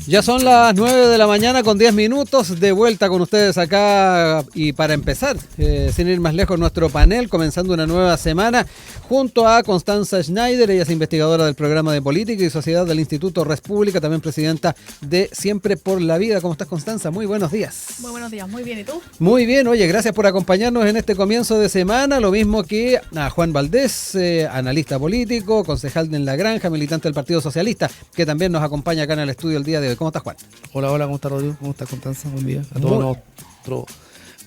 Ya son las 9 de la mañana con 10 minutos, de vuelta con ustedes acá y para empezar, sin ir más lejos, nuestro panel, comenzando una nueva semana junto a Constanza Schneider, ella es investigadora del programa de Política y Sociedad del Instituto Res Pública, también presidenta de Siempre por la Vida. ¿Cómo estás, Constanza? Muy buenos días. Muy buenos días, muy bien, ¿y tú? Muy bien, oye, gracias por acompañarnos en este comienzo de semana, lo mismo que a Juan Valdés, analista político, concejal en La Granja, militante del Partido Socialista, que también nos acompaña acá en el estudio el día de hoy. ¿Cómo estás, Juan? Hola, ¿cómo está Rodrigo? ¿Cómo está Constanza? Buen día a todos nuestros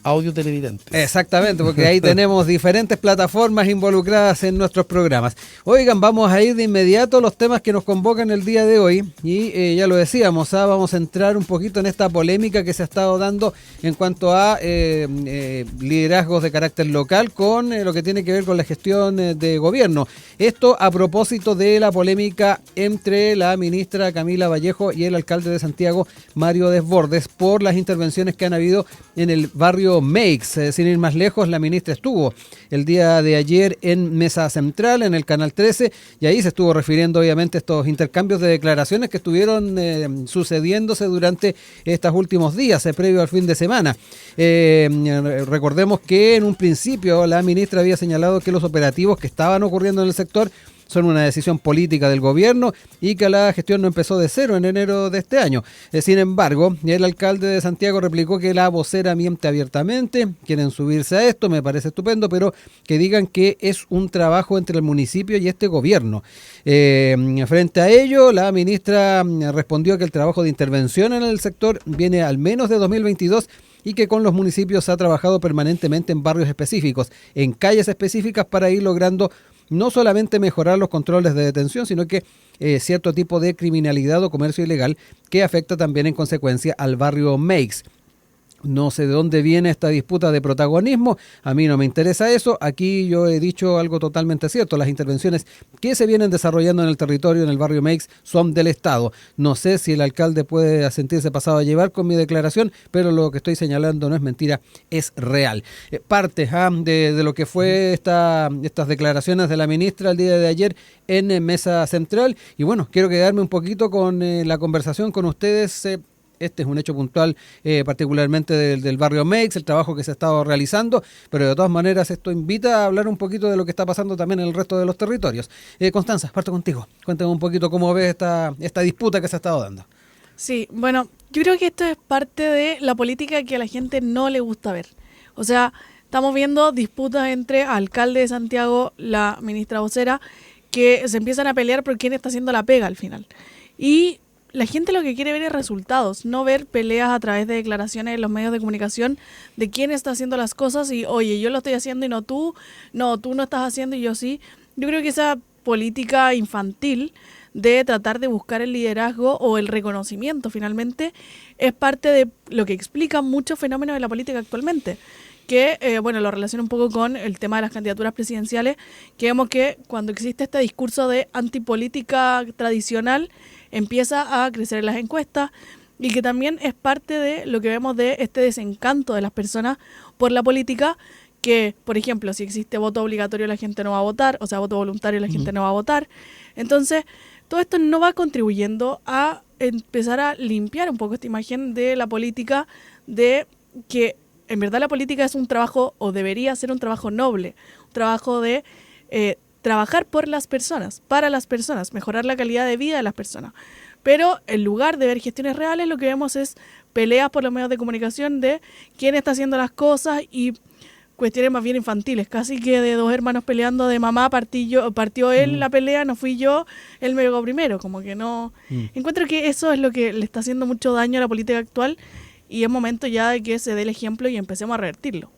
audio televidentes. Exactamente, porque ahí tenemos diferentes plataformas involucradas en nuestros programas. Oigan, vamos a ir de inmediato a los temas que nos convocan el día de hoy y ya lo decíamos, vamos a entrar un poquito en esta polémica que se ha estado dando en cuanto a liderazgos de carácter local con lo que tiene que ver con la gestión de gobierno. Esto a propósito de la polémica entre la ministra Camila Vallejo y el alcalde de Santiago, Mario Desbordes, por las intervenciones que han habido en el barrio Meix. Sin ir más lejos, la ministra estuvo el día de ayer en Mesa Central, en el Canal 13, y ahí se estuvo refiriendo obviamente a estos intercambios de declaraciones que estuvieron sucediéndose durante estos últimos días, previo al fin de semana. Recordemos que en un principio la ministra había señalado que los operativos que estaban ocurriendo en el sector son una decisión política del gobierno y que la gestión no empezó de cero en enero de este año. Sin embargo, el alcalde de Santiago replicó que la vocera miente abiertamente, quieren subirse a esto, me parece estupendo, pero que digan que es un trabajo entre el municipio y este gobierno. Frente a ello, la ministra respondió que el trabajo de intervención en el sector viene al menos de 2022 y que con los municipios ha trabajado permanentemente en barrios específicos, en calles específicas para ir logrando no solamente mejorar los controles de detención, sino que cierto tipo de criminalidad o comercio ilegal que afecta también en consecuencia al barrio Meix. No sé de dónde viene esta disputa de protagonismo, a mí no me interesa eso, aquí yo he dicho algo totalmente cierto, las intervenciones que se vienen desarrollando en el territorio, en el barrio Meix, son del Estado. No sé si el alcalde puede sentirse pasado a llevar con mi declaración, pero lo que estoy señalando no es mentira, es real. Parte de lo que fue estas declaraciones de la ministra el día de ayer en Mesa Central, y bueno, quiero quedarme un poquito con la conversación con ustedes. Este es un hecho puntual, particularmente del barrio Meix, el trabajo que se ha estado realizando, pero de todas maneras esto invita a hablar un poquito de lo que está pasando también en el resto de los territorios. Constanza, parto contigo. Cuéntame un poquito cómo ves esta disputa que se ha estado dando. Sí, bueno, yo creo que esto es parte de la política que a la gente no le gusta ver. O sea, estamos viendo disputas entre alcalde de Santiago, la ministra vocera, que se empiezan a pelear por quién está haciendo la pega al final. Y la gente lo que quiere ver es resultados, no ver peleas a través de declaraciones en los medios de comunicación de quién está haciendo las cosas y, oye, yo lo estoy haciendo y no, tú no estás haciendo y yo sí. Yo creo que esa política infantil de tratar de buscar el liderazgo o el reconocimiento finalmente es parte de lo que explica muchos fenómenos de la política actualmente. Que, lo relaciona un poco con el tema de las candidaturas presidenciales, que vemos que cuando existe este discurso de antipolítica tradicional, empieza a crecer en las encuestas y que también es parte de lo que vemos de este desencanto de las personas por la política, que, por ejemplo, si existe voto obligatorio la gente no va a votar, o sea, voto voluntario la gente no va a votar. Entonces, todo esto no va contribuyendo a empezar a limpiar un poco esta imagen de la política, de que en verdad la política es un trabajo, o debería ser un trabajo noble, un trabajo de trabajar por las personas, para las personas, mejorar la calidad de vida de las personas. Pero en lugar de ver gestiones reales, lo que vemos es peleas por los medios de comunicación de quién está haciendo las cosas y cuestiones más bien infantiles, casi que de dos hermanos peleando de mamá, partió él la pelea, no fui yo, él me llegó primero, como que no. Encuentro que eso es lo que le está haciendo mucho daño a la política actual y es momento ya de que se dé el ejemplo y empecemos a revertirlo.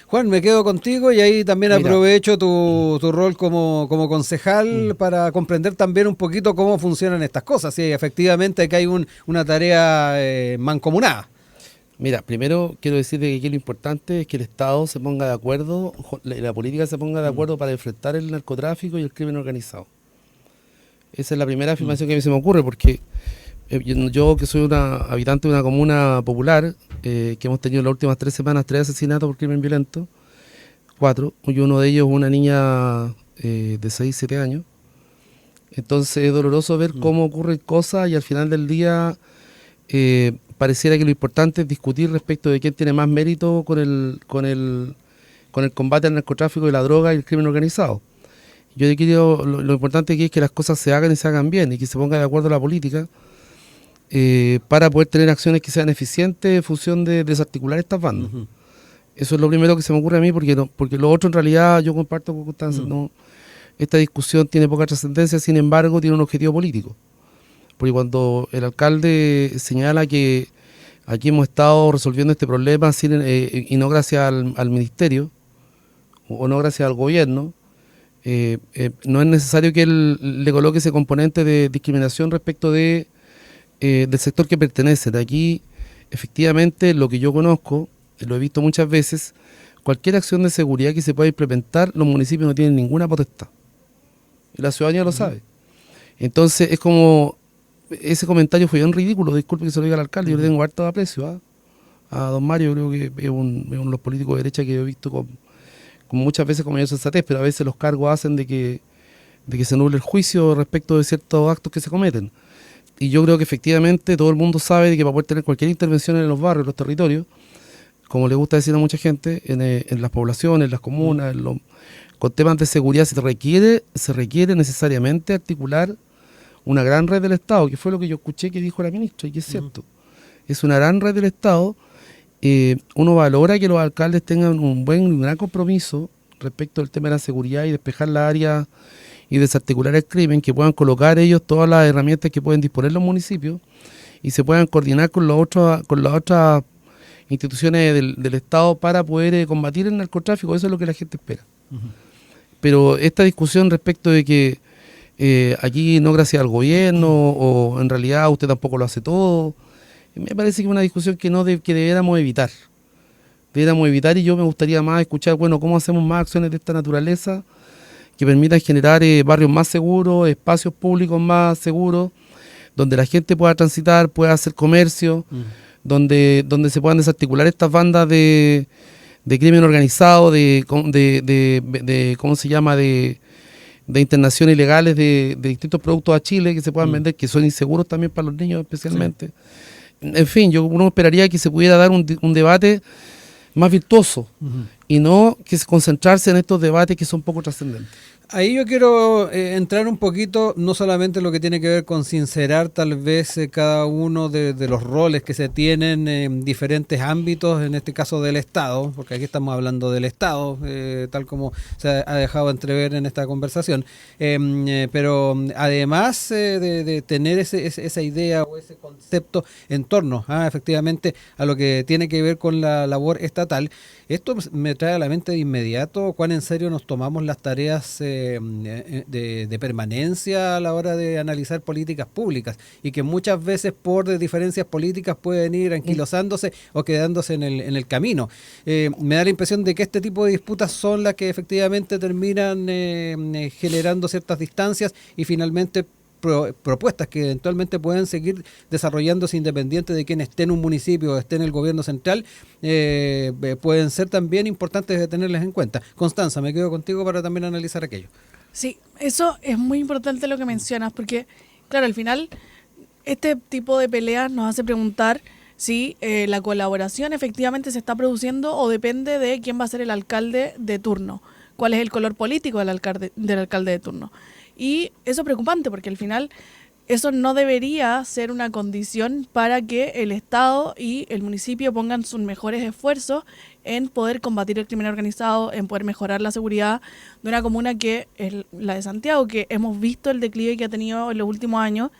Juan, me quedo contigo y ahí también aprovecho tu rol como concejal para comprender también un poquito cómo funcionan estas cosas. Sí, efectivamente que hay una tarea mancomunada. Mira, primero quiero decirte que aquí lo importante es que el Estado se ponga de acuerdo, la política se ponga de acuerdo para enfrentar el narcotráfico y el crimen organizado. Esa es la primera afirmación que a mí se me ocurre, porque yo que soy una habitante de una comuna popular, que hemos tenido en las últimas 3 semanas 3 asesinatos por crimen violento, 4, y uno de ellos una niña de 6, 7 años. Entonces es doloroso ver cómo ocurren cosas y al final del día pareciera que lo importante es discutir respecto de quién tiene más mérito con el combate al narcotráfico y la droga y el crimen organizado. Yo creo lo importante aquí es que las cosas se hagan y se hagan bien y que se ponga de acuerdo la política para poder tener acciones que sean eficientes en función de desarticular estas bandas. Eso es lo primero que se me ocurre a mí, porque lo otro en realidad yo comparto con Constanza, esta discusión tiene poca trascendencia, sin embargo tiene un objetivo político. Porque cuando el alcalde señala que aquí hemos estado resolviendo este problema y no gracias al ministerio o no gracias al gobierno, no es necesario que él le coloque ese componente de discriminación respecto del sector que pertenece. De aquí, efectivamente, lo que yo conozco, lo he visto muchas veces, cualquier acción de seguridad que se pueda implementar, los municipios no tienen ninguna potestad. Y la ciudadanía lo sabe. Entonces, es como, ese comentario fue bien ridículo, disculpe que se lo diga al alcalde, yo le tengo harto aprecio a don Mario, creo que es uno de los políticos de derecha que he visto con muchas veces con mayor sensatez, pero a veces los cargos hacen de que se nuble el juicio respecto de ciertos actos que se cometen. Y yo creo que efectivamente todo el mundo sabe de que para poder tener cualquier intervención en los barrios, en los territorios, como le gusta decir a mucha gente, en las poblaciones, en las comunas, con temas de seguridad se requiere necesariamente articular una gran red del Estado, que fue lo que yo escuché que dijo la ministra, y que es cierto. Es una gran red del Estado. Uno valora que los alcaldes tengan un gran compromiso respecto al tema de la seguridad y despejar la área y desarticular el crimen, que puedan colocar ellos todas las herramientas que pueden disponer los municipios y se puedan coordinar con las otras instituciones del Estado para poder combatir el narcotráfico. Eso es lo que la gente espera. Pero esta discusión respecto de que aquí no gracias al gobierno o en realidad usted tampoco lo hace todo, me parece que es una discusión que debiéramos evitar. Y yo me gustaría más escuchar, bueno, cómo hacemos más acciones de esta naturaleza que permitan generar barrios más seguros, espacios públicos más seguros, donde la gente pueda transitar, pueda hacer comercio, donde se puedan desarticular estas bandas de crimen organizado, ¿cómo se llama?, de internación ilegales de distintos productos a Chile que se puedan vender, que son inseguros también para los niños especialmente. Sí. En fin, uno esperaría que se pudiera dar un debate más virtuoso y no que se concentrarse en estos debates que son poco trascendentes. Ahí yo quiero entrar un poquito, no solamente lo que tiene que ver con sincerar tal vez cada uno de los roles que se tienen en diferentes ámbitos, en este caso del Estado, porque aquí estamos hablando del Estado, tal como se ha dejado entrever en esta conversación, pero además de tener esa idea o ese concepto en torno efectivamente a lo que tiene que ver con la labor estatal, esto me trae a la mente de inmediato cuán en serio nos tomamos las tareas de permanencia a la hora de analizar políticas públicas y que muchas veces por diferencias políticas pueden ir anquilosándose o quedándose en el camino. Me da la impresión de que este tipo de disputas son las que efectivamente terminan generando ciertas distancias y finalmente propuestas que eventualmente pueden seguir desarrollándose independiente de quien esté en un municipio o esté en el gobierno central, pueden ser también importantes de tenerles en cuenta. Constanza, me quedo contigo para también analizar aquello. Sí, eso es muy importante lo que mencionas, porque claro, al final este tipo de peleas nos hace preguntar si la colaboración efectivamente se está produciendo o depende de quién va a ser el alcalde de turno, cuál es el color político del alcalde de turno. Y eso es preocupante porque al final eso no debería ser una condición para que el Estado y el municipio pongan sus mejores esfuerzos en poder combatir el crimen organizado, en poder mejorar la seguridad de una comuna que es la de Santiago, que hemos visto el declive que ha tenido en los últimos años.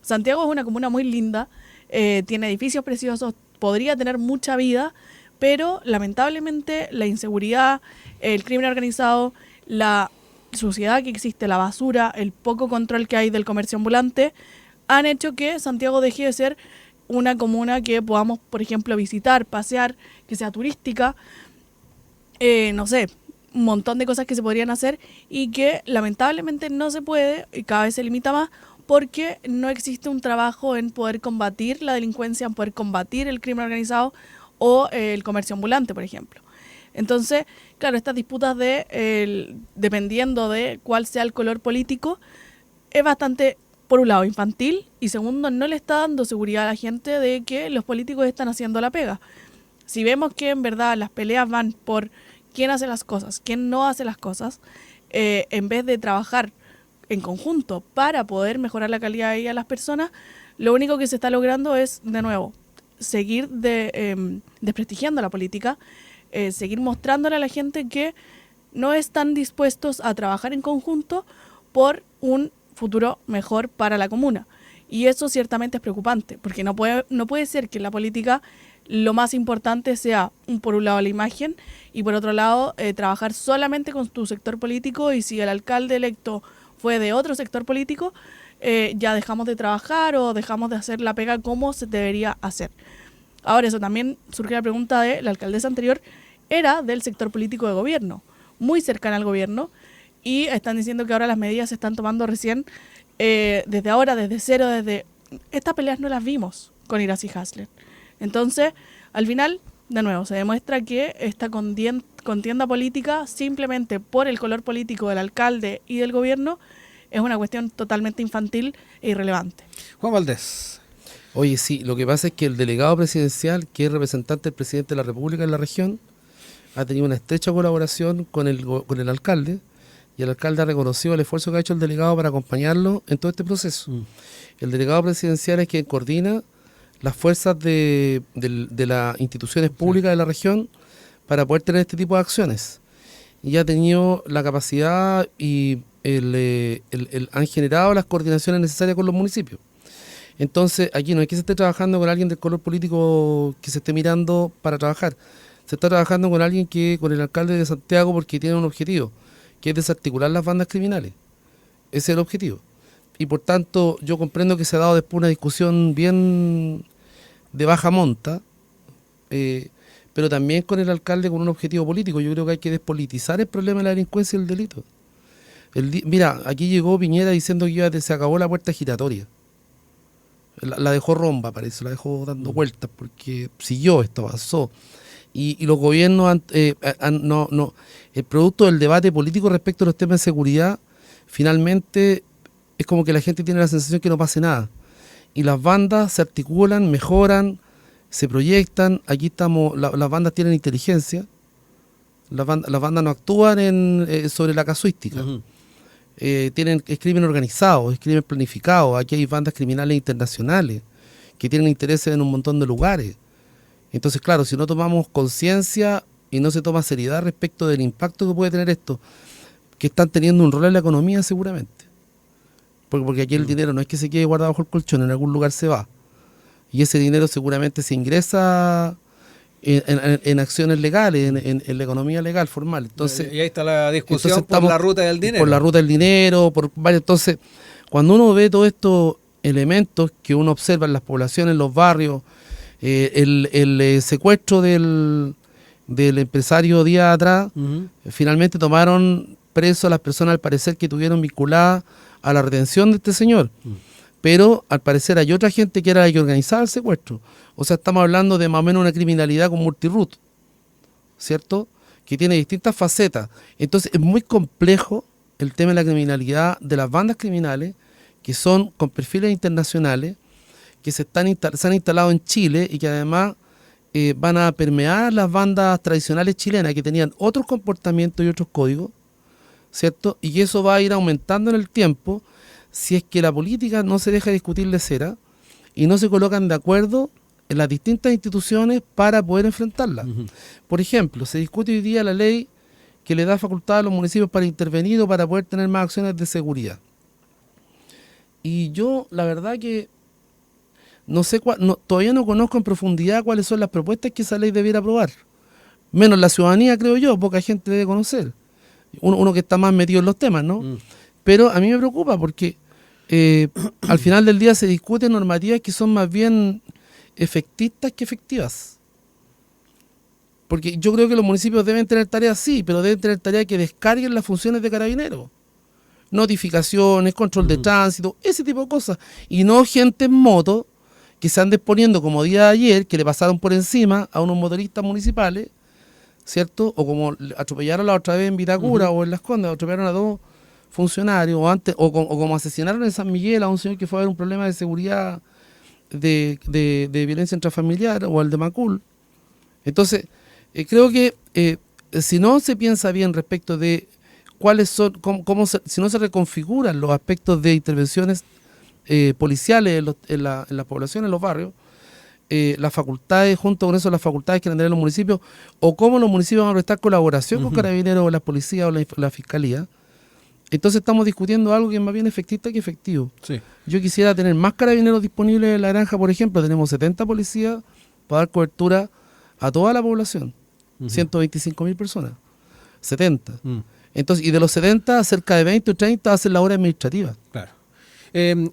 Santiago es una comuna muy linda, tiene edificios preciosos, podría tener mucha vida, pero lamentablemente la inseguridad, el crimen organizado, la suciedad que existe, la basura, el poco control que hay del comercio ambulante, han hecho que Santiago deje de ser una comuna que podamos, por ejemplo, visitar, pasear, que sea turística, no sé, un montón de cosas que se podrían hacer y que lamentablemente no se puede y cada vez se limita más porque no existe un trabajo en poder combatir la delincuencia, en poder combatir el crimen organizado o el comercio ambulante, por ejemplo. Entonces, claro, estas disputas dependiendo de cuál sea el color político, es bastante por un lado, infantil, y segundo, no le está dando seguridad a la gente de que los políticos están haciendo la pega. Si vemos que en verdad las peleas van por quién hace las cosas, quién no hace las cosas, en vez de trabajar en conjunto para poder mejorar la calidad de vida de las personas, lo único que se está logrando es, de nuevo, seguir desprestigiando la política, seguir mostrándole a la gente que no están dispuestos a trabajar en conjunto por un futuro mejor para la comuna. Y eso ciertamente es preocupante, porque no puede ser que en la política lo más importante sea, por un lado, la imagen y por otro lado, trabajar solamente con tu sector político, y si el alcalde electo fue de otro sector político, ya dejamos de trabajar o dejamos de hacer la pega como se debería hacer. Ahora, eso también surge la pregunta de la alcaldesa anterior, era del sector político de gobierno, muy cercana al gobierno, y están diciendo que ahora las medidas se están tomando recién, desde ahora, desde cero, estas peleas no las vimos con Iracy Hasler. Entonces, al final, de nuevo, se demuestra que esta contienda política, simplemente por el color político del alcalde y del gobierno, es una cuestión totalmente infantil e irrelevante. Juan Valdés. Oye, sí, lo que pasa es que el delegado presidencial, que es representante del presidente de la República en la región, ha tenido una estrecha colaboración con el alcalde, y el alcalde ha reconocido el esfuerzo que ha hecho el delegado para acompañarlo en todo este proceso. El delegado presidencial es quien coordina las fuerzas de las instituciones públicas de la región para poder tener este tipo de acciones. Y ha tenido la capacidad y han generado las coordinaciones necesarias con los municipios. Entonces, aquí no es que se esté trabajando con alguien del color político que se esté mirando para trabajar. Se está trabajando con alguien con el alcalde de Santiago, porque tiene un objetivo, que es desarticular las bandas criminales. Ese es el objetivo. Y por tanto, yo comprendo que se ha dado después una discusión bien de baja monta, pero también con el alcalde con un objetivo político. Yo creo que hay que despolitizar el problema de la delincuencia y el delito. Mira, aquí llegó Piñera diciendo que se acabó la puerta giratoria. La dejó romba, parece, la dejó dando vueltas, porque siguió, esto pasó. Y los gobiernos, el producto del debate político respecto a los temas de seguridad, finalmente es como que la gente tiene la sensación que no pase nada. Y las bandas se articulan, mejoran, se proyectan. Aquí estamos, las bandas tienen inteligencia, las bandas no actúan sobre la casuística. Es crimen organizado, es crimen planificado. Aquí hay bandas criminales internacionales que tienen intereses en un montón de lugares. Entonces, claro, si no tomamos conciencia y no se toma seriedad respecto del impacto que puede tener esto, que están teniendo un rol en la economía seguramente. Porque aquí el dinero no es que se quede guardado bajo el colchón, en algún lugar se va. Y ese dinero seguramente se ingresa en acciones legales, en la economía legal, formal. Entonces, y ahí está la discusión por la ruta del dinero. Por la ruta del dinero, entonces, cuando uno ve todos estos elementos que uno observa en las poblaciones, en los barrios, el secuestro del empresario días atrás, finalmente tomaron preso a las personas, al parecer, que tuvieron vinculadas a la retención de este señor. Pero al parecer hay otra gente que era la que organizaba el secuestro. O sea, estamos hablando de más o menos una criminalidad con multiroot, ¿cierto? Que tiene distintas facetas. Entonces es muy complejo el tema de la criminalidad de las bandas criminales, que son con perfiles internacionales, que se han instalado en Chile y que además van a permear las bandas tradicionales chilenas, que tenían otros comportamientos y otros códigos, ¿cierto? Y eso va a ir aumentando en el tiempo si es que la política no se deja discutir de cera y no se colocan de acuerdo en las distintas instituciones para poder enfrentarla. Por ejemplo, se discute hoy día la ley que le da facultad a los municipios para intervenir o para poder tener más acciones de seguridad. Y yo, la verdad que no sé, todavía no conozco en profundidad cuáles son las propuestas que esa ley debiera aprobar. Menos la ciudadanía, creo yo, poca gente debe conocer. Uno que está más metido en los temas, ¿no? Pero a mí me preocupa porque al final del día se discuten normativas que son más bien efectistas que efectivas. Porque yo creo que los municipios deben tener tareas, sí, pero deben tener tareas que descarguen las funciones de carabineros. Notificaciones, control de tránsito, ese tipo de cosas. Y no gente en moto que se anden poniendo, como día de ayer, que le pasaron por encima a unos motoristas municipales, ¿cierto? O como atropellaron la otra vez en Vitacura o en Las Condes, atropellaron a dos funcionarios, o como asesinaron en San Miguel a un señor que fue a ver un problema de seguridad de violencia intrafamiliar, o al de Macul. Entonces, creo que si no se piensa bien respecto de cuáles son, si no se reconfiguran los aspectos de intervenciones policiales en la población, en los barrios, las facultades, junto con eso las facultades que tendrán los municipios, o cómo los municipios van a prestar colaboración con Carabineros o la policía o la fiscalía. Entonces estamos discutiendo algo que es más bien efectista que efectivo. Sí. Yo quisiera tener más carabineros disponibles en La Granja, por ejemplo. Tenemos 70 policías para dar cobertura a toda la población. 125.000 personas. 70. Entonces, y de los 70, cerca de 20 o 30 hacen la obra administrativa. Claro.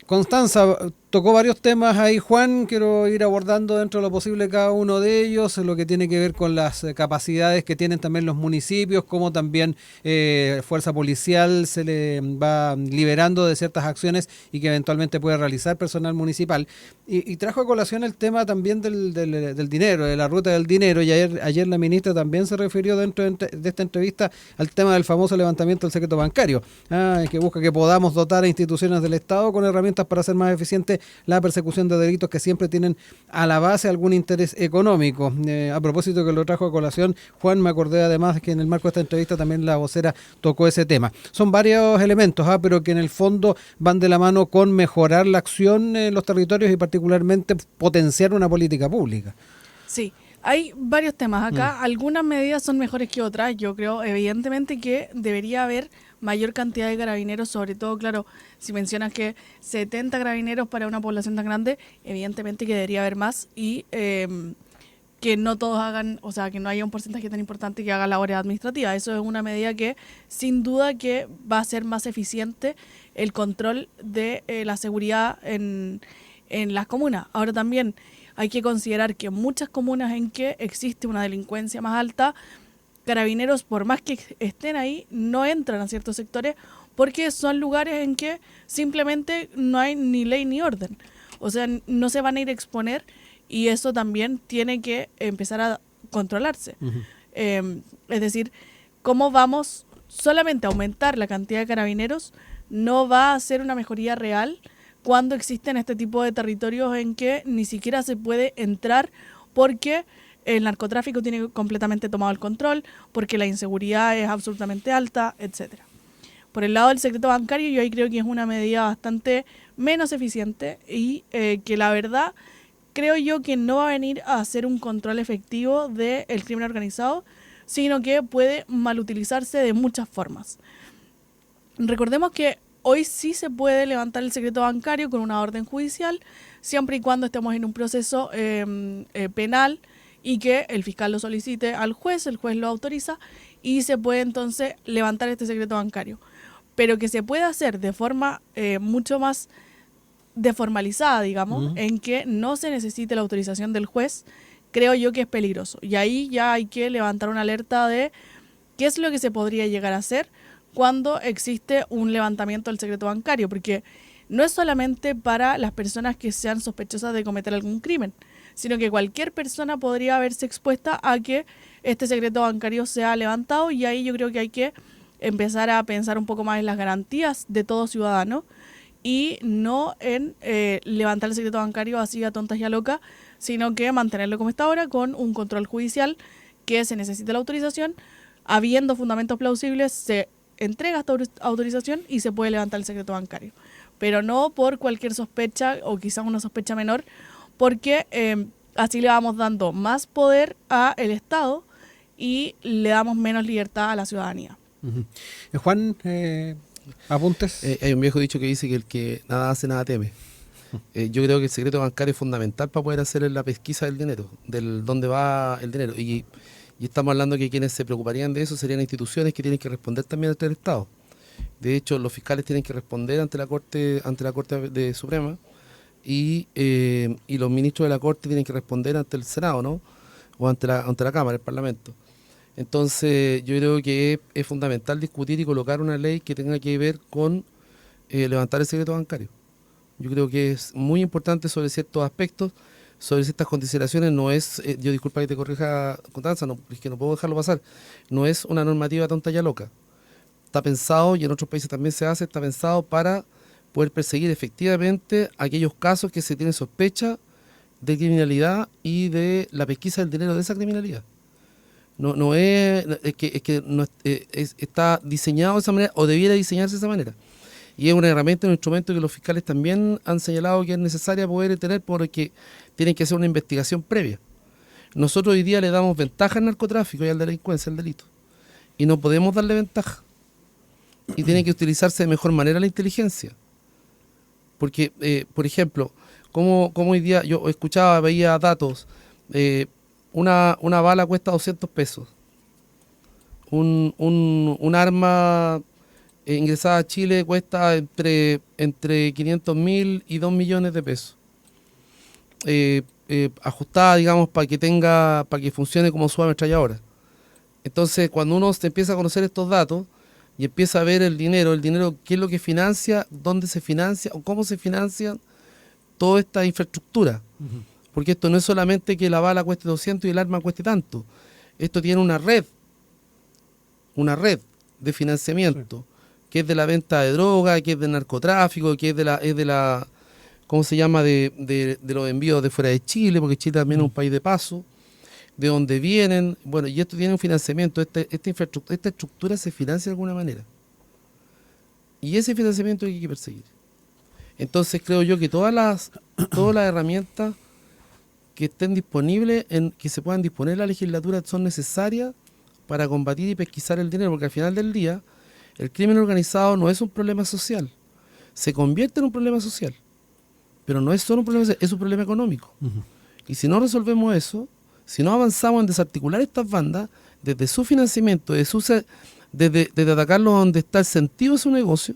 Constanza, tocó varios temas ahí, Juan. Quiero ir abordando dentro de lo posible cada uno de ellos, lo que tiene que ver con las capacidades que tienen también los municipios, cómo también fuerza policial se le va liberando de ciertas acciones y que eventualmente puede realizar personal municipal. Y trajo a colación el tema también del dinero, de la ruta del dinero, y ayer la ministra también se refirió dentro de esta entrevista al tema del famoso levantamiento del secreto bancario, que busca que podamos dotar a instituciones del Estado con herramientas para hacer más eficiente la persecución de delitos que siempre tienen a la base algún interés económico. A propósito que lo trajo a colación, Juan, me acordé además que en el marco de esta entrevista también la vocera tocó ese tema. Son varios elementos, pero que en el fondo van de la mano con mejorar la acción en los territorios y particularmente potenciar una política pública. Sí, hay varios temas acá. Algunas medidas son mejores que otras. Yo creo, evidentemente, que debería haber mayor cantidad de carabineros, sobre todo, claro, si mencionas que 70 carabineros para una población tan grande, evidentemente que debería haber más y que no todos hagan, o sea, que no haya un porcentaje tan importante que haga labores administrativas. Eso es una medida que sin duda que va a ser más eficiente el control de la seguridad en las comunas. Ahora también hay que considerar que en muchas comunas en que existe una delincuencia más alta, Carabineros, por más que estén ahí, no entran a ciertos sectores porque son lugares en que simplemente no hay ni ley ni orden. O sea, no se van a ir a exponer y eso también tiene que empezar a controlarse. Es decir, ¿cómo vamos solamente a aumentar la cantidad de carabineros? No va a ser una mejoría real cuando existen este tipo de territorios en que ni siquiera se puede entrar porque el narcotráfico tiene completamente tomado el control, porque la inseguridad es absolutamente alta, etcétera. Por el lado del secreto bancario, yo ahí creo que es una medida bastante menos eficiente y que la verdad creo yo que no va a venir a hacer un control efectivo del crimen organizado, sino que puede malutilizarse de muchas formas. Recordemos que hoy sí se puede levantar el secreto bancario con una orden judicial, siempre y cuando estemos en un proceso penal, y que el fiscal lo solicite al juez, el juez lo autoriza y se puede entonces levantar este secreto bancario. Pero que se pueda hacer de forma mucho más deformalizada, digamos, en que no se necesite la autorización del juez, creo yo que es peligroso. Y ahí ya hay que levantar una alerta de qué es lo que se podría llegar a hacer cuando existe un levantamiento del secreto bancario, porque no es solamente para las personas que sean sospechosas de cometer algún crimen, sino que cualquier persona podría verse expuesta a que este secreto bancario sea levantado y ahí yo creo que hay que empezar a pensar un poco más en las garantías de todo ciudadano y no en levantar el secreto bancario así a tontas y a locas, sino que mantenerlo como está ahora con un control judicial que se necesite la autorización, habiendo fundamentos plausibles se entrega esta autorización y se puede levantar el secreto bancario, pero no por cualquier sospecha o quizás una sospecha menor, porque así le vamos dando más poder al Estado y le damos menos libertad a la ciudadanía. Juan, apuntes. Hay un viejo dicho que dice que el que nada hace, nada teme. Yo creo que el secreto bancario es fundamental para poder hacer la pesquisa del dinero, del dónde va el dinero. Y estamos hablando que quienes se preocuparían de eso serían instituciones que tienen que responder también ante el Estado. De hecho, los fiscales tienen que responder ante la Corte de Suprema, y los ministros de la Corte tienen que responder ante el Senado, ¿no? O ante la Cámara, el Parlamento. Entonces, yo creo que es fundamental discutir y colocar una ley que tenga que ver con levantar el secreto bancario. Yo creo que es muy importante sobre ciertos aspectos, sobre ciertas consideraciones. No es, yo disculpa que te corrija, Constanza, no, es que no puedo dejarlo pasar, no es una normativa tonta y loca. está pensado, y en otros países también se hace, está pensado para poder perseguir efectivamente aquellos casos que se tienen sospecha de criminalidad y de la pesquisa del dinero de esa criminalidad. No es que no está diseñado de esa manera, o debiera diseñarse de esa manera. Y es una herramienta, un instrumento que los fiscales también han señalado que es necesaria poder tener, porque tienen que hacer una investigación previa. Nosotros hoy día le damos ventaja al narcotráfico y a la delincuencia, al delito. Y no podemos darle ventaja. Y tiene que utilizarse de mejor manera la inteligencia. Porque, por ejemplo, como hoy día yo escuchaba, veía datos, una bala cuesta 200 pesos. Un arma ingresada a Chile cuesta entre 500.000 y 2 millones de pesos. Ajustada, digamos, para que funcione como su ametralladora. Entonces, cuando uno se empieza a conocer estos datos y empieza a ver el dinero, qué es lo que financia, dónde se financia o cómo se financia toda esta infraestructura. Uh-huh. Porque esto no es solamente que la bala cueste 200 y el arma cueste tanto. Esto tiene una red de financiamiento, sí, que es de la venta de droga, que es del narcotráfico, que es de la ¿cómo se llama? De los envíos de fuera de Chile, porque Chile también es un país de paso, de donde vienen. Bueno, y esto tiene un financiamiento, esta estructura se financia de alguna manera. Y ese financiamiento hay que perseguir. Entonces creo yo que todas las herramientas que estén disponibles, que se puedan disponer en la legislatura, son necesarias para combatir y pesquisar el dinero, porque al final del día el crimen organizado no es un problema social, se convierte en un problema social, pero no es solo un problema social, es un problema económico. Uh-huh. Y si no resolvemos eso, si no avanzamos en desarticular estas bandas, desde su financiamiento, desde atacarlos donde está el sentido de su negocio,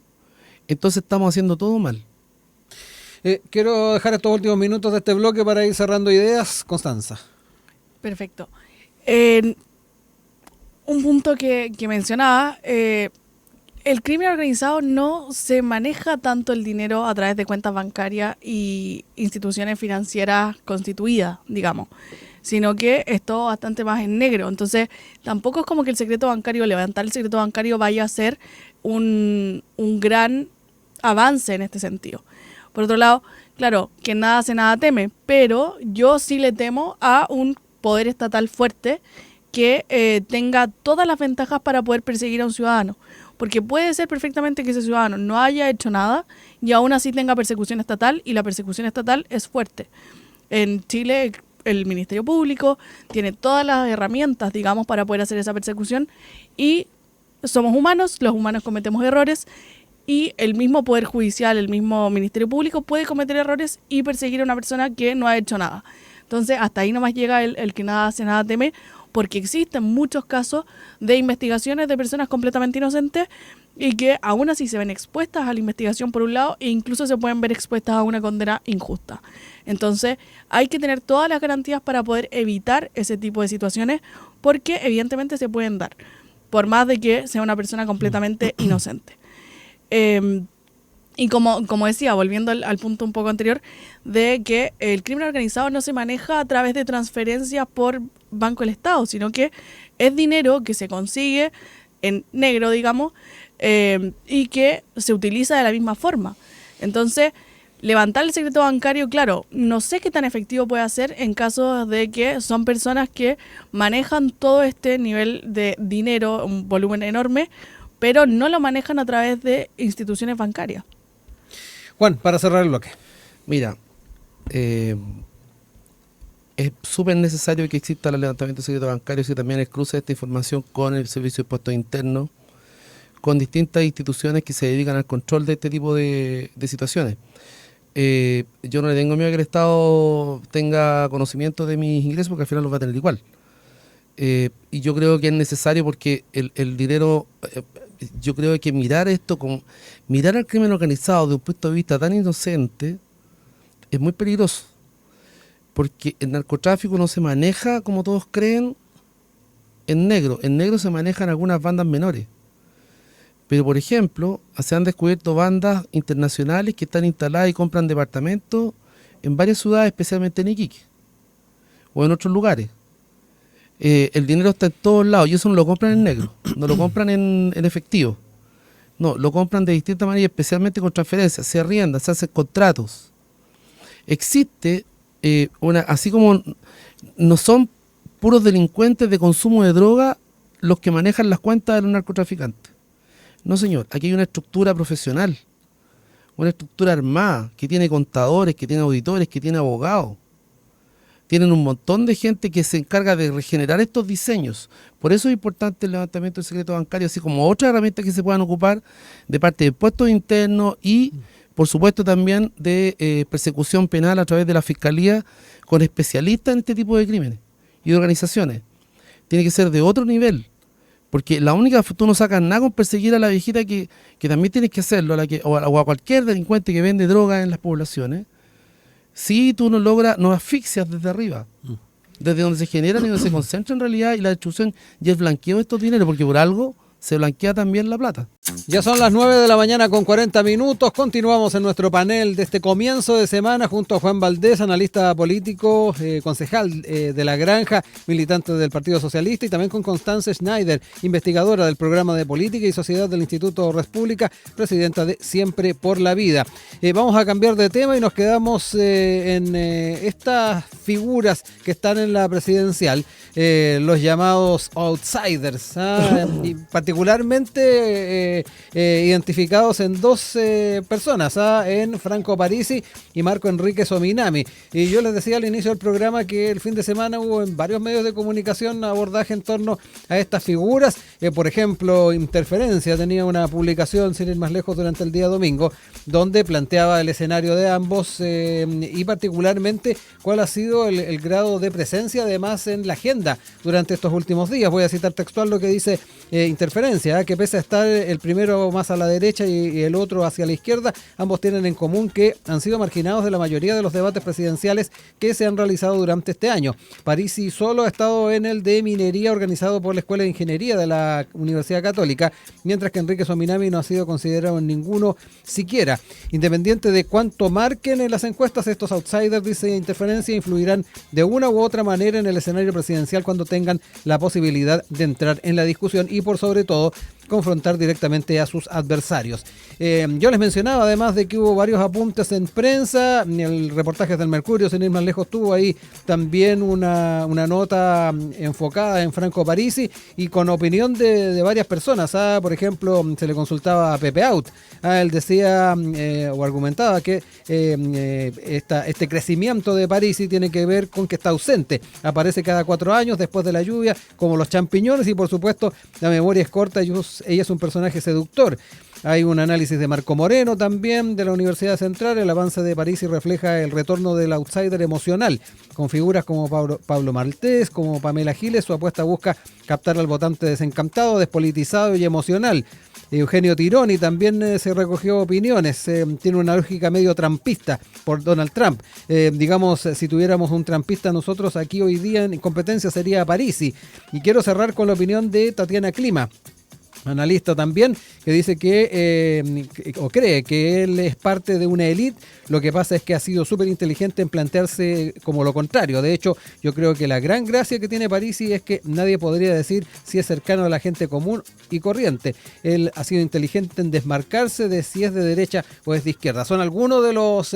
entonces estamos haciendo todo mal. Quiero dejar estos últimos minutos de este bloque para ir cerrando ideas. Constanza. Perfecto. Un punto que mencionaba, el crimen organizado no se maneja tanto el dinero a través de cuentas bancarias y instituciones financieras constituidas, digamos, sino que es todo bastante más en negro. Entonces, tampoco es como que el secreto bancario, levantar el secreto bancario vaya a ser un gran avance en este sentido. Por otro lado, claro, que nada hace nada teme, pero yo sí le temo a un poder estatal fuerte que tenga todas las ventajas para poder perseguir a un ciudadano. Porque puede ser perfectamente que ese ciudadano no haya hecho nada y aún así tenga persecución estatal, y la persecución estatal es fuerte. En Chile, el Ministerio Público tiene todas las herramientas, digamos, para poder hacer esa persecución, y somos humanos, los humanos cometemos errores, y el mismo Poder Judicial, el mismo Ministerio Público puede cometer errores y perseguir a una persona que no ha hecho nada. Entonces, hasta ahí nomás llega el que nada hace, nada teme, porque existen muchos casos de investigaciones de personas completamente inocentes y que aún así se ven expuestas a la investigación por un lado, e incluso se pueden ver expuestas a una condena injusta. Entonces, hay que tener todas las garantías para poder evitar ese tipo de situaciones, porque evidentemente se pueden dar, por más de que sea una persona completamente inocente. Y como decía, volviendo al punto un poco anterior, de que el crimen organizado no se maneja a través de transferencias por Banco del Estado, sino que es dinero que se consigue en negro, digamos, y que se utiliza de la misma forma. Entonces, levantar el secreto bancario, claro, no sé qué tan efectivo puede ser en caso de que son personas que manejan todo este nivel de dinero, un volumen enorme, pero no lo manejan a través de instituciones bancarias. Juan, para cerrar el bloque. Mira, es súper necesario que exista el levantamiento de secreto bancario, y también el cruce de esta información con el Servicio de Impuestos Internos, con distintas instituciones que se dedican al control de este tipo de situaciones. Yo no le tengo miedo a que el Estado tenga conocimiento de mis ingresos, porque al final los va a tener igual. Y yo creo que es necesario, porque el dinero, yo creo que mirar al crimen organizado de un punto de vista tan inocente es muy peligroso, porque el narcotráfico no se maneja, como todos creen, en negro se manejan algunas bandas menores, pero por ejemplo se han descubierto bandas internacionales que están instaladas y compran departamentos en varias ciudades, especialmente en Iquique o en otros lugares. El dinero está en todos lados, y eso no lo compran en negro, no lo compran en efectivo, No, lo compran de distintas maneras, especialmente con transferencias, se arriendan, se hacen contratos. Existe así como no son puros delincuentes de consumo de droga los que manejan las cuentas de los narcotraficantes. No, señor, aquí hay una estructura profesional, una estructura armada, que tiene contadores, que tiene auditores, que tiene abogados. Tienen un montón de gente que se encarga de regenerar estos diseños. Por eso es importante el levantamiento del secreto bancario, así como otras herramientas que se puedan ocupar de parte de impuestos internos y, por supuesto, también de persecución penal a través de la Fiscalía con especialistas en este tipo de crímenes y de organizaciones. Tiene que ser de otro nivel, porque la única, tú no sacas nada con perseguir a la viejita que también tienes que hacerlo, o a cualquier delincuente que vende droga en las poblaciones. Si tú no logras, no asfixias desde arriba, desde donde se generan y donde se concentra en realidad y la destrucción y el blanqueo de estos dineros, porque por algo se blanquea también la plata. Ya son las 9 de la mañana con 40 minutos. Continuamos en nuestro panel de este comienzo de semana junto a Juan Valdés, analista político, concejal de La Granja, militante del Partido Socialista, y también con Constance Schneider, investigadora del programa de Política y Sociedad del Instituto Res Publica, presidenta de Siempre por la Vida. Vamos a cambiar de tema y nos quedamos en estas figuras que están en la presidencial, los llamados outsiders, y particularmente identificados en dos personas, en Franco Parisi y Marco Enrique Sominami. Y yo les decía al inicio del programa que el fin de semana hubo en varios medios de comunicación abordaje en torno a estas figuras. Por ejemplo, Interferencia tenía una publicación, sin ir más lejos, durante el día domingo, donde planteaba el escenario de ambos y particularmente cuál ha sido el grado de presencia además en la agenda durante estos últimos días. Voy a citar textual lo que dice Interferencia, que pese a estar el primero más a la derecha y el otro hacia la izquierda, ambos tienen en común que han sido marginados de la mayoría de los debates presidenciales que se han realizado durante este año. Parisi solo ha estado en el de minería organizado por la Escuela de Ingeniería de la Universidad Católica, mientras que Enrique Sominami no ha sido considerado en ninguno siquiera. Independiente de cuánto marquen en las encuestas, estos outsiders, dice Interferencia, influirán de una u otra manera en el escenario presidencial cuando tengan la posibilidad de entrar en la discusión y por sobre todo confrontar directamente a sus adversarios. Yo les mencionaba además de que hubo varios apuntes en prensa, el reportaje del Mercurio, sin ir más lejos, tuvo ahí también una nota enfocada en Franco Parisi y con opinión de varias personas. Por ejemplo, se le consultaba a Pepe Out. Él decía o argumentaba que este crecimiento de Parisi tiene que ver con que está ausente. Aparece cada 4 años después de la lluvia, como los champiñones, y por supuesto la memoria es corta y ella es un personaje seductor. Hay un análisis de Marco Moreno también de la Universidad Central. El avance de Parisi refleja el retorno del outsider emocional, con figuras como Pablo Maltés, como Pamela Giles. Su apuesta busca captar al votante desencantado, despolitizado y emocional. Eugenio Tironi también se recogió opiniones, tiene una lógica medio trampista por Donald Trump. Digamos, si tuviéramos un trampista nosotros aquí hoy día en competencia sería Parisi. Y quiero cerrar con la opinión de Tatiana Klima, analista también, que dice o cree que él es parte de una élite. Lo que pasa es que ha sido súper inteligente en plantearse como lo contrario. De hecho, yo creo que la gran gracia que tiene Parisi es que nadie podría decir si es cercano a la gente común y corriente. Él ha sido inteligente en desmarcarse de si es de derecha o es de izquierda. Son algunos de los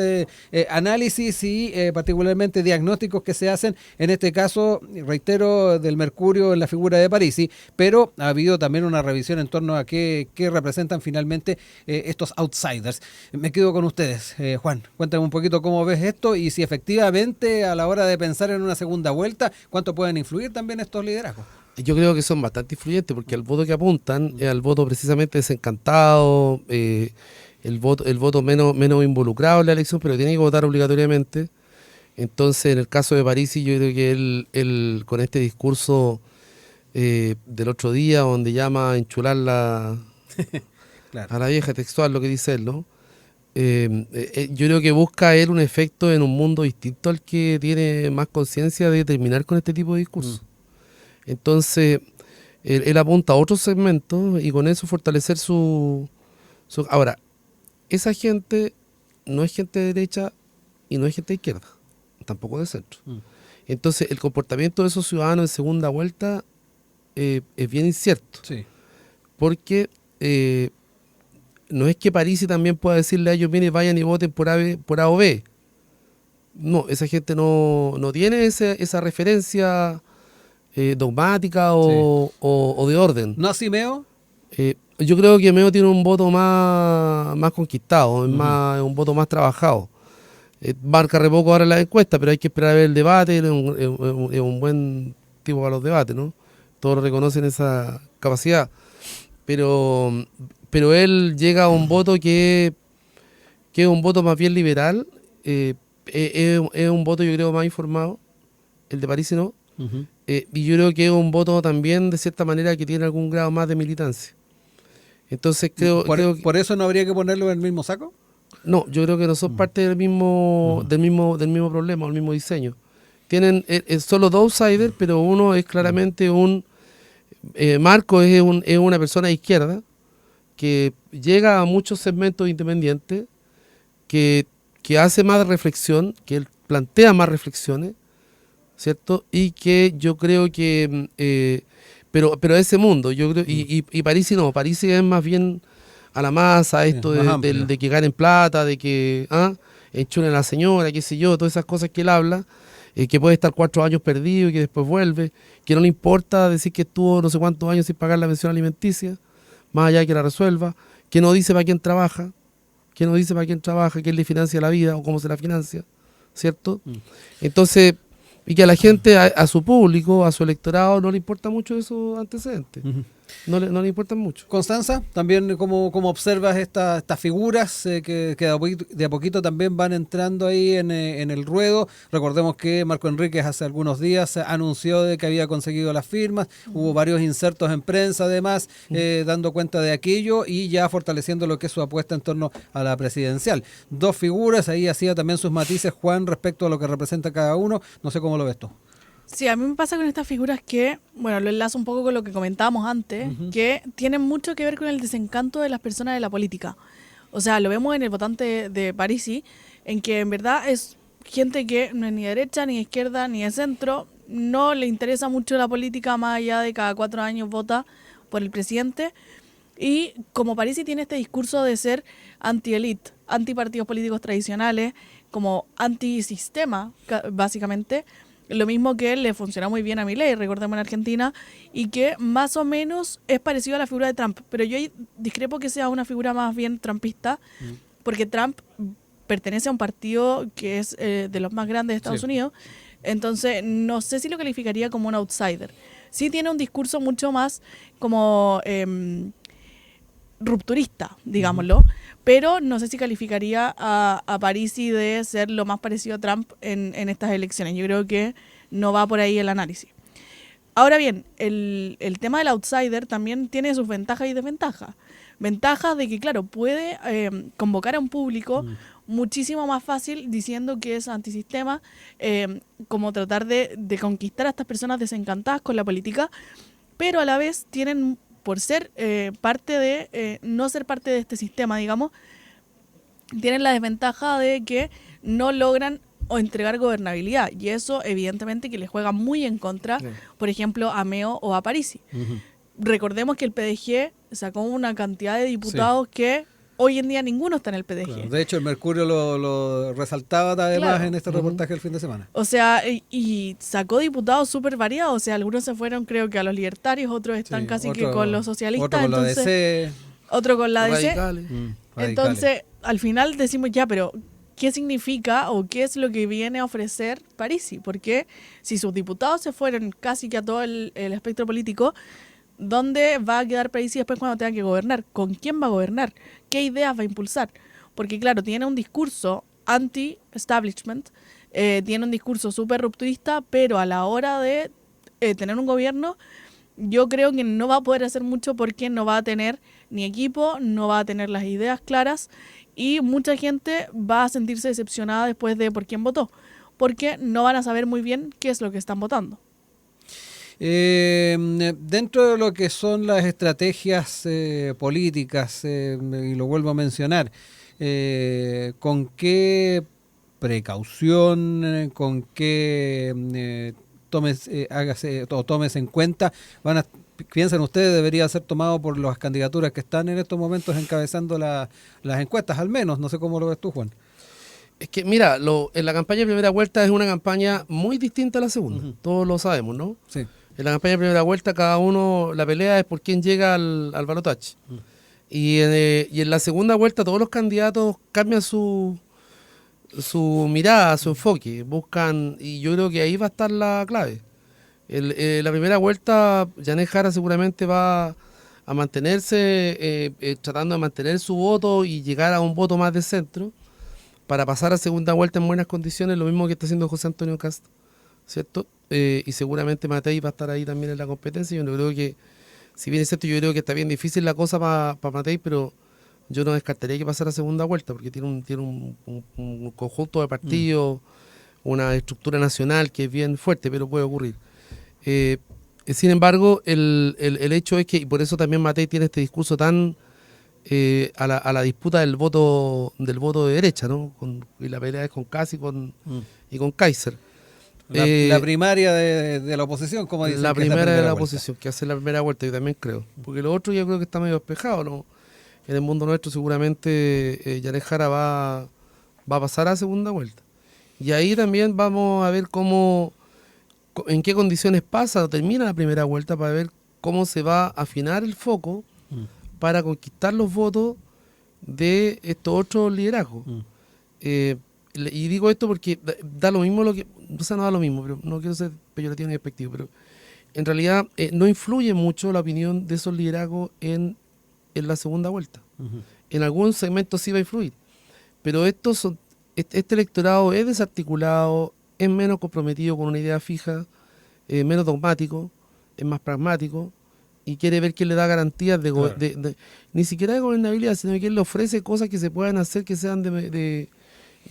análisis y particularmente diagnósticos que se hacen, en este caso, reitero, del Mercurio en la figura de Parisi, pero ha habido también una revisión en torno a qué representan finalmente estos outsiders. Me quedo con ustedes. Juan, cuéntame un poquito cómo ves esto y si efectivamente a la hora de pensar en una segunda vuelta, cuánto pueden influir también estos liderazgos. Yo creo que son bastante influyentes porque el voto que apuntan es al voto precisamente desencantado, el voto menos involucrado en la elección, pero tiene que votar obligatoriamente. Entonces, en el caso de Parisi, yo creo que él con este discurso del otro día, donde llama a enchular claro, a la vieja, textual lo que dice él, ¿no? Yo creo que busca él un efecto en un mundo distinto al que tiene más conciencia de terminar con este tipo de discurso. Entonces, él apunta a otros segmentos y con eso fortalecer su... Ahora, esa gente no es gente de derecha y no es gente de izquierda, tampoco de centro. Entonces, el comportamiento de esos ciudadanos en segunda vuelta es bien incierto. Sí. Porque no es que Parisi también pueda decirle a ellos, miren, vayan y voten por A o B. No, esa gente no tiene esa referencia dogmática o de orden. ¿No así Meo? Yo creo que Meo tiene un voto más conquistado, es un voto más trabajado. Marca re poco ahora en la encuesta, pero hay que esperar a ver el debate. Es un buen tipo para los debates, ¿no? Todos reconocen esa capacidad. Pero él llega a un voto que es un voto más bien liberal. Es un voto, yo creo, más informado. El de París no. Y yo creo que es un voto también, de cierta manera, que tiene algún grado más de militancia. Entonces creo que... ¿Por eso no habría que ponerlo en el mismo saco? No, yo creo que no son parte del mismo problema, del mismo diseño. Tienen solo dos outsiders, pero uno es claramente Marco es una persona de izquierda que llega a muchos segmentos independientes, que hace más reflexión, que él plantea más reflexiones, ¿cierto? Y que yo creo que... pero ese mundo, yo creo, y Parisi no, Parisi es más bien a la masa, esto de que ganen plata, de que enchulen a la señora, qué sé yo, todas esas cosas que él habla, que puede estar 4 años perdido y que después vuelve, que no le importa decir que estuvo no sé cuántos años sin pagar la pensión alimenticia, más allá de que la resuelva, que no dice para quién trabaja, quién le financia la vida o cómo se la financia, ¿cierto? Entonces, y que a la gente, a su público, a su electorado, no le importa mucho esos antecedentes. No le importan mucho. Constanza, también cómo observas estas figuras que de a poquito también van entrando ahí en el ruedo. Recordemos que Marco Enríquez hace algunos días anunció de que había conseguido las firmas, hubo varios insertos en prensa además dando cuenta de aquello y ya fortaleciendo lo que es su apuesta en torno a la presidencial. 2 figuras, ahí hacía también sus matices Juan respecto a lo que representa cada uno. No sé cómo lo ves tú. Sí, a mí me pasa con estas figuras que, bueno, lo enlazo un poco con lo que comentábamos antes, que tienen mucho que ver con el desencanto de las personas de la política. O sea, lo vemos en el votante de Parisi, en que en verdad es gente que no es ni de derecha, ni de izquierda, ni de centro, no le interesa mucho la política más allá de cada 4 años vota por el presidente. Y como Parisi tiene este discurso de ser anti-elite, anti-partidos políticos tradicionales, como anti-sistema, básicamente, lo mismo que le funciona muy bien a Milei, recordemos en Argentina, y que más o menos es parecido a la figura de Trump. Pero yo discrepo que sea una figura más bien trumpista, porque Trump pertenece a un partido que es de los más grandes de Estados Unidos, entonces no sé si lo calificaría como un outsider. Sí tiene un discurso mucho más como rupturista, digámoslo, pero no sé si calificaría a Parisi de ser lo más parecido a Trump en estas elecciones. Yo creo que no va por ahí el análisis. Ahora bien, el tema del outsider también tiene sus ventajas y desventajas. Ventajas de que, claro, puede convocar a un público muchísimo más fácil diciendo que es antisistema, como tratar de conquistar a estas personas desencantadas con la política, pero a la vez tienen, por ser parte de, no ser parte de este sistema, digamos, tienen la desventaja de que no logran o entregar gobernabilidad, y eso evidentemente que les juega muy en contra, por ejemplo, a Meo o a Parisi. Recordemos que el PDG sacó una cantidad de diputados que hoy en día ninguno está en el PDG. Claro, de hecho, el Mercurio lo resaltaba además en este reportaje del fin de semana. O sea, y sacó diputados súper variados. O sea, algunos se fueron creo que a los libertarios, otros están casi que con los socialistas. Otro con la DC. Otro con la DC. Radicales. Entonces, al final decimos ya, pero ¿qué significa o qué es lo que viene a ofrecer Parisi? Porque si sus diputados se fueron casi que a todo el espectro político, ¿dónde va a quedar Parisi después cuando tenga que gobernar? ¿Con quién va a gobernar? ¿Qué ideas va a impulsar? Porque claro, tiene un discurso anti-establishment, tiene un discurso súper rupturista, pero a la hora de tener un gobierno, yo creo que no va a poder hacer mucho porque no va a tener ni equipo, no va a tener las ideas claras y mucha gente va a sentirse decepcionada después de por quién votó, porque no van a saber muy bien qué es lo que están votando. Dentro de lo que son las estrategias políticas, y lo vuelvo a mencionar, ¿con qué precaución, con qué tómese en cuenta. ¿Piensan ustedes debería ser tomado por las candidaturas que están en estos momentos encabezando las encuestas, al menos? No sé cómo lo ves tú, Juan. Es que, mira, en la campaña de primera vuelta es una campaña muy distinta a la segunda. Todos lo sabemos, ¿no? Sí. En la campaña de primera vuelta cada uno, la pelea es por quién llega al balotaje. Y en la segunda vuelta todos los candidatos cambian su mirada, su enfoque. Buscan, y yo creo que ahí va a estar la clave. La primera vuelta, Janet Jara seguramente va a mantenerse, tratando de mantener su voto y llegar a un voto más de centro, para pasar a segunda vuelta en buenas condiciones, lo mismo que está haciendo José Antonio Cast, ¿cierto? Y seguramente Matei va a estar ahí también en la competencia. Yo no creo que, si bien es cierto, yo creo que está bien difícil la cosa para Matei, pero yo no descartaría que pasara a segunda vuelta, porque tiene un conjunto de partidos, una estructura nacional que es bien fuerte, pero puede ocurrir. Sin embargo, el hecho es que, y por eso también Matei tiene este discurso tan a la disputa del voto de derecha, ¿no? Y la pelea es con Kast y con Kaiser. La primaria de la oposición, como dicen. La que es primera de la vuelta. oposición, que hace la primera vuelta, yo también creo. Porque lo otro yo creo que está medio despejado, ¿no? En el mundo nuestro seguramente Janet Jara va a pasar a segunda vuelta. Y ahí también vamos a ver en qué condiciones pasa o termina la primera vuelta, para ver cómo se va a afinar el foco para conquistar los votos de estos otros liderazgos. Y digo esto porque da lo mismo o sea, no da lo mismo, pero no quiero ser peyorativo ni despectivo, pero en realidad no influye mucho la opinión de esos liderazgos en la segunda vuelta. En algún segmento sí va a influir, pero este electorado es desarticulado, es menos comprometido con una idea fija, menos dogmático, es más pragmático, y quiere ver quién le da garantías ni siquiera de gobernabilidad, sino que quién le ofrece cosas que se puedan hacer que sean de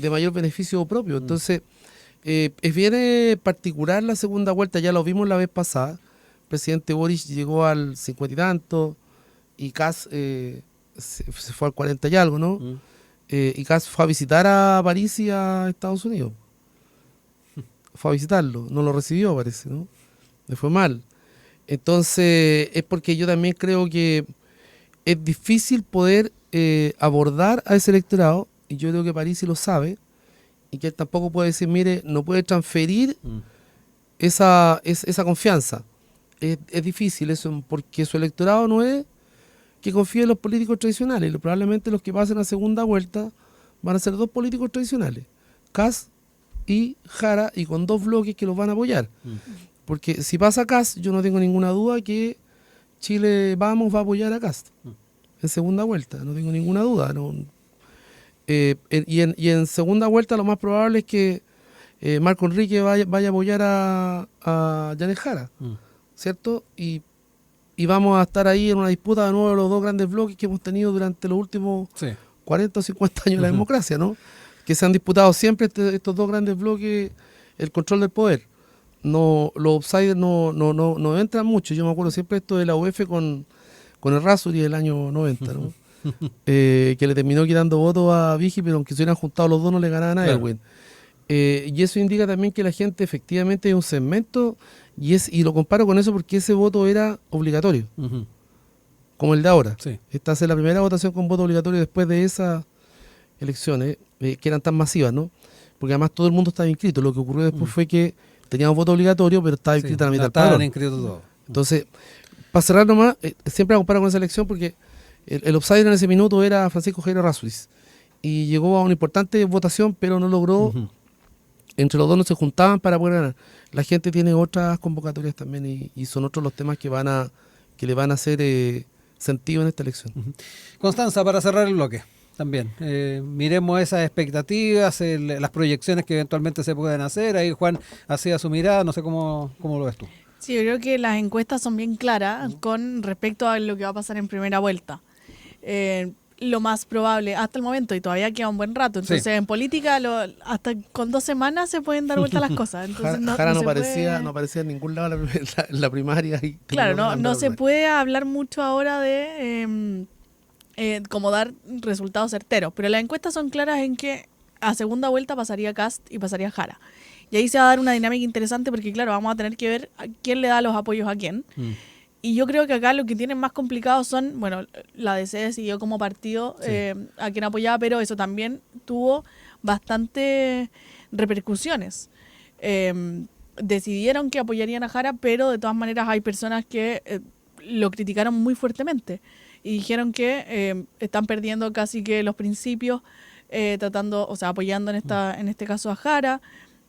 mayor beneficio propio. Entonces, es bien particular la segunda vuelta, ya lo vimos la vez pasada. El presidente Boric llegó al 50 y tanto, y Kast se fue al 40 y algo, ¿no? Y Kast fue a visitar a París y a Estados Unidos. Fue a visitarlo, no lo recibió, parece, ¿no? Le fue mal. Entonces, es porque yo también creo que es difícil poder abordar a ese electorado, y yo creo que Parisi lo sabe, y que él tampoco puede decir, mire, no puede transferir esa confianza. Es difícil eso, porque su electorado no es que confíe en los políticos tradicionales, y probablemente los que pasen a segunda vuelta van a ser dos políticos tradicionales, Kast y Jara, y con dos bloques que los van a apoyar. Porque si pasa Kast, yo no tengo ninguna duda que Chile Vamos va a apoyar a Kast en segunda vuelta, no tengo ninguna duda. Y en segunda vuelta lo más probable es que Marco Enrique vaya a apoyar a Janet Jara, ¿cierto? Y vamos a estar ahí en una disputa de nuevo de los dos grandes bloques que hemos tenido durante los últimos 40 o 50 años de la democracia, ¿no? Que se han disputado siempre estos dos grandes bloques el control del poder. No, los outsiders no entran mucho. Yo me acuerdo siempre esto de la UF con el Rasuri del año 90, ¿no? Que le terminó quitando votos a Vigi, pero aunque se hubieran juntado los dos no le ganaba nada, claro. Y eso indica también que la gente efectivamente es un segmento, y lo comparo con eso porque ese voto era obligatorio, como el de ahora. Esta es la primera votación con voto obligatorio después de esas elecciones, que eran tan masivas, ¿no? Porque además todo el mundo estaba inscrito. Lo que ocurrió después fue que teníamos voto obligatorio, pero estaba inscrita la mitad del padrón. Inscritos todos. Entonces, para cerrar nomás, siempre la comparo con esa elección porque el outsider en ese minuto era Francisco Javier Errázuriz, y llegó a una importante votación, pero no logró, entre los dos no se juntaban para poder ganar. La gente tiene otras convocatorias también, y son otros los temas que le van a hacer sentido en esta elección. Constanza, para cerrar el bloque, también, miremos esas expectativas, las proyecciones que eventualmente se pueden hacer. Ahí Juan hacía su mirada, no sé cómo lo ves tú. Sí, yo creo que las encuestas son bien claras con respecto a lo que va a pasar en primera vuelta. Lo más probable hasta el momento, y todavía queda un buen rato. Entonces, en política, hasta con 2 semanas se pueden dar vuelta las cosas. Entonces, Jara no aparecía en ningún lado la primaria. Claro, no se puede hablar mucho ahora de como dar resultados certeros. Pero las encuestas son claras en que a segunda vuelta pasaría Kast y pasaría Jara. Y ahí se va a dar una dinámica interesante porque, claro, vamos a tener que ver a quién le da los apoyos a quién. Y yo creo que acá lo que tienen más complicado son, bueno, la DC decidió como partido a quien apoyaba, pero eso también tuvo bastante repercusiones. Decidieron que apoyarían a Jara, pero de todas maneras hay personas que lo criticaron muy fuertemente y dijeron que están perdiendo casi que los principios, tratando, o sea, apoyando en este caso a Jara,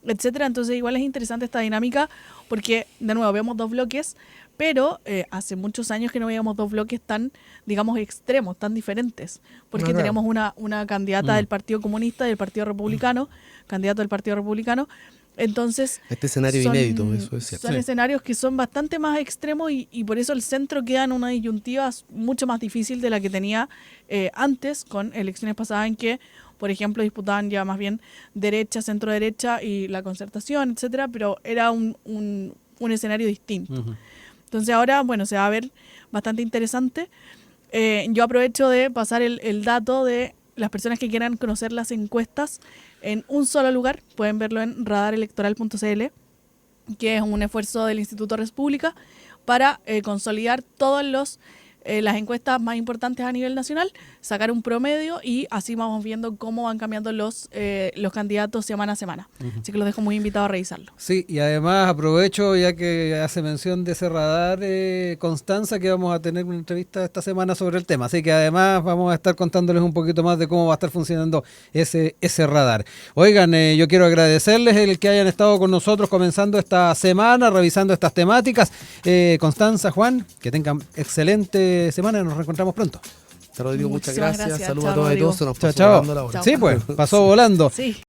etcétera. Entonces igual es interesante esta dinámica porque, de nuevo, vemos dos bloques, pero hace muchos años que no veíamos dos bloques tan, digamos, extremos, tan diferentes, porque tenemos una candidata del Partido Comunista y del Partido Republicano, candidato del Partido Republicano. Entonces, este escenario inédito, eso es cierto. Son escenarios que son bastante más extremos y por eso el centro queda en una disyuntiva mucho más difícil de la que tenía antes, con elecciones pasadas en que, por ejemplo, disputaban ya más bien derecha, centro derecha y la concertación, etcétera, pero era un escenario distinto. Entonces ahora, bueno, se va a ver bastante interesante. Yo aprovecho de pasar el dato de las personas que quieran conocer las encuestas en un solo lugar. Pueden verlo en radarelectoral.cl, que es un esfuerzo del Instituto Res Pública para consolidar todas las encuestas más importantes a nivel nacional, sacar un promedio y así vamos viendo cómo van cambiando los candidatos semana a semana. Así que los dejo muy invitados a revisarlo. Sí, y además aprovecho, ya que hace mención de ese radar, Constanza, que vamos a tener una entrevista esta semana sobre el tema. Así que además vamos a estar contándoles un poquito más de cómo va a estar funcionando ese radar. Oigan, yo quiero agradecerles el que hayan estado con nosotros comenzando esta semana, revisando estas temáticas. Constanza, Juan, que tengan excelente semana, nos reencontramos pronto. Rodrigo, muchas Muchísimas gracias. gracias. Saludos Chao, a todos y Rodrigo. todos. Se nos Chao, pasó chao. volando la hora. Sí, pues, pasó volando. Sí.